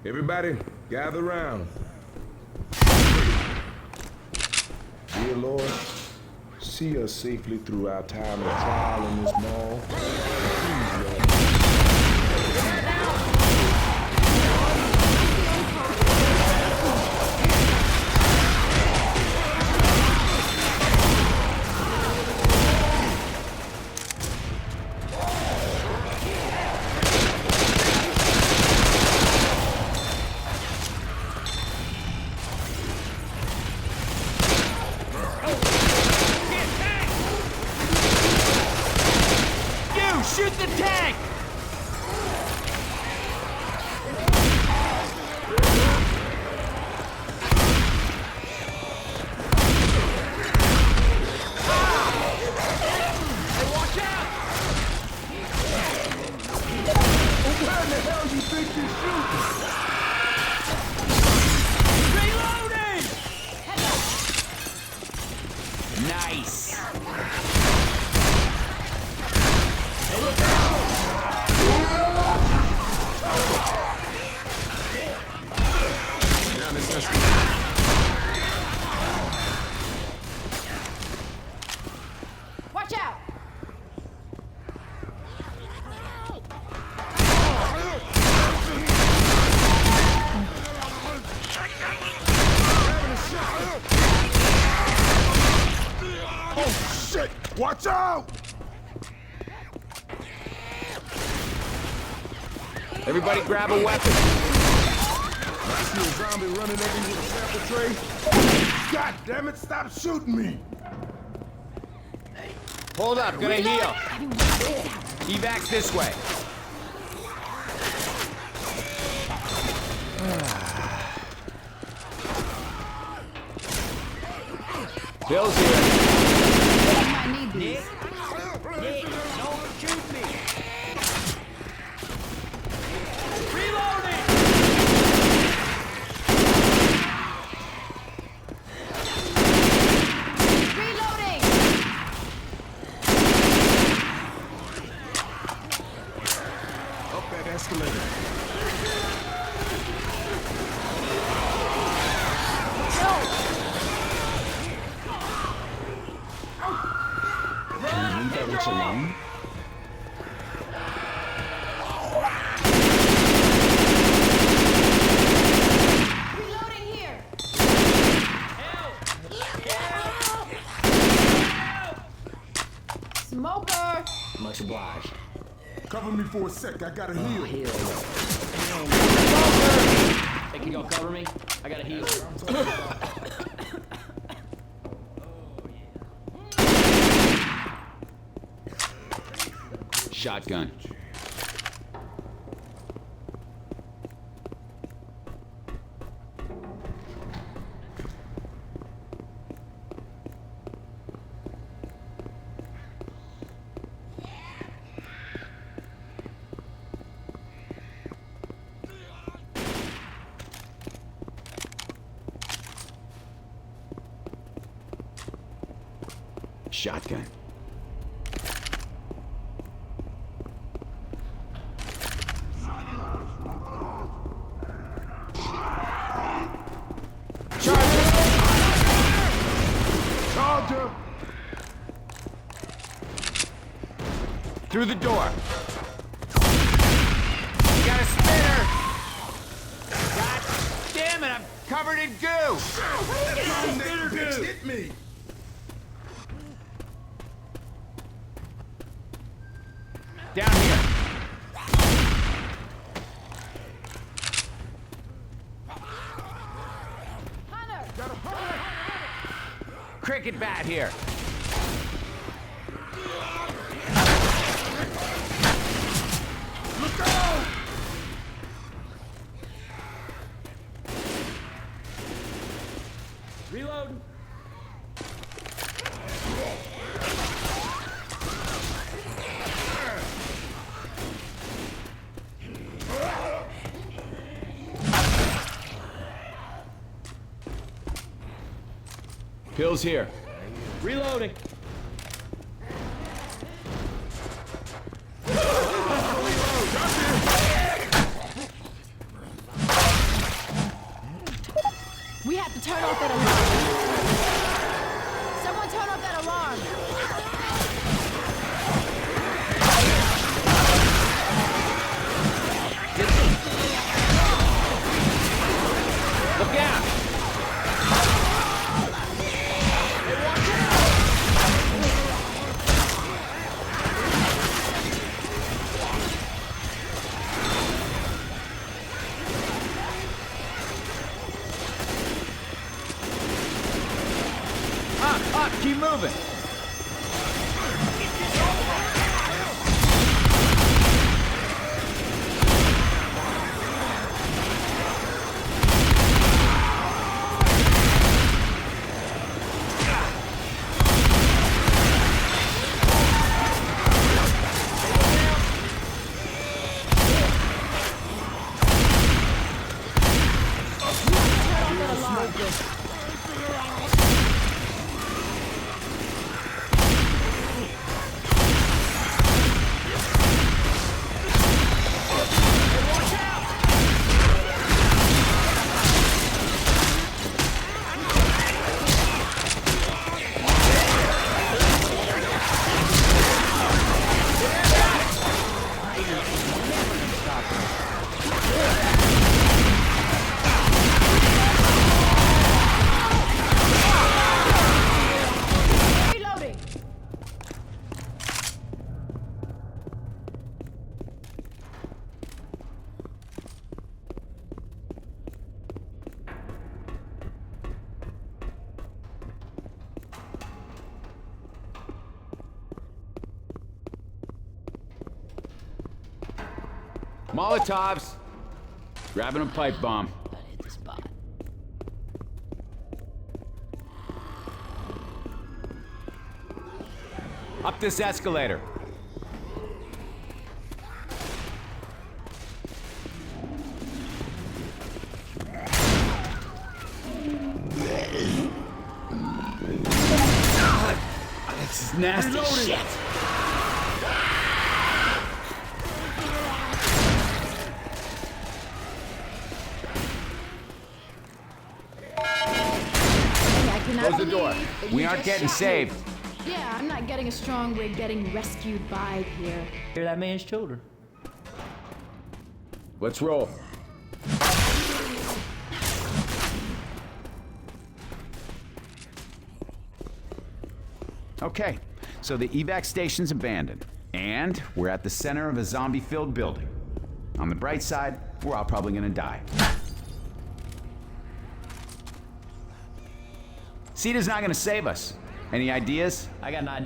Everybody, gather round. Dear Lord, see us safely through our time of trial in this mall. Please, Lord. Shoot the tank! Hey, watch out! Where in the hell you think you're shooting? Reloading! Nice! Watch out! Oh, shit! Watch out! Everybody grab a weapon. I see a zombie running at me with a sample tray. God damn it, stop shooting me! Hold up, gonna heal. Evacs this way. Bill's here. I might need these. Nick, don't shoot me. Reloading! Reloading! Up that escalator. Can you leave that witch alone? Reloading here! Smoker! Much obliged. Cover me for a sec, I gotta heal. Hey, can y'all cover me? I gotta heal. Shotgun. Shotgun. Charger! Through the door. Got a spinner! God damn it, I'm covered in goo! Hit me! Down here. Hunter! Cricket bat here. Look out! Reload. Pills here. Reloading. moving. Reloading. Molotovs. Grabbing a pipe bomb. Gotta hit the spot. Up this escalator. This is nasty shit. I cannot Close the door. believe that We you aren't just getting shot saved. me. Yeah, I'm not getting a strong, we're getting rescued vibe here. Hear that man's children. Let's roll. Okay, so the evac station's abandoned, and we're at the center of a zombie-filled building. On the bright side, we're all probably gonna die. CETA's not gonna save us. Any ideas? I got an idea.